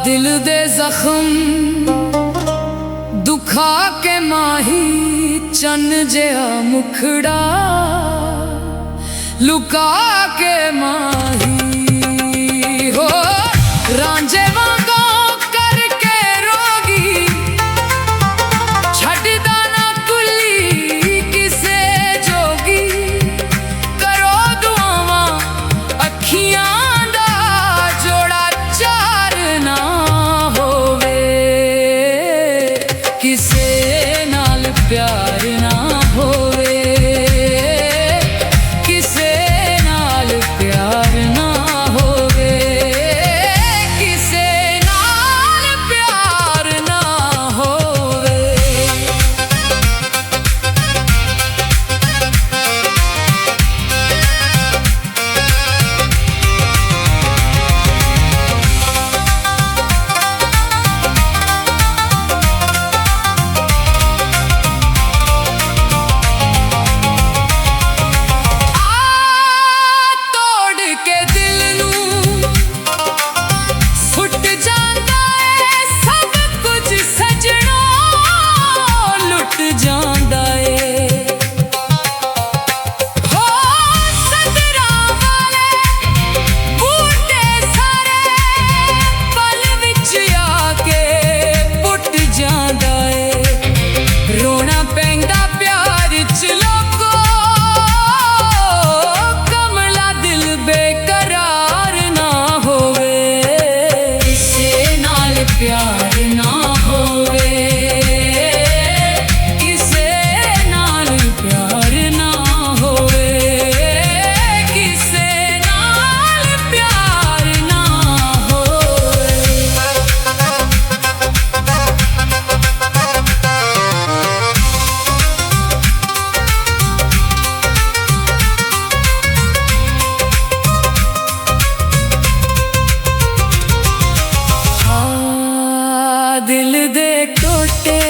दिल दे जख्म दुखा के माही चन जिहा मुखड़ा लुका के माही हो रांझे वांगों करके रोगी छड्डदा ना कुली किसे जोगी करो दुआवां अखियां किसे नाल प्यार ना होवे किसे नाल प्यार ना होवे किसे नाल प्यार ना होवे प्यार ना होवे किसे नाल प्यार ना होवे किसे नाल प्यार ना होवे दिल दे टोटे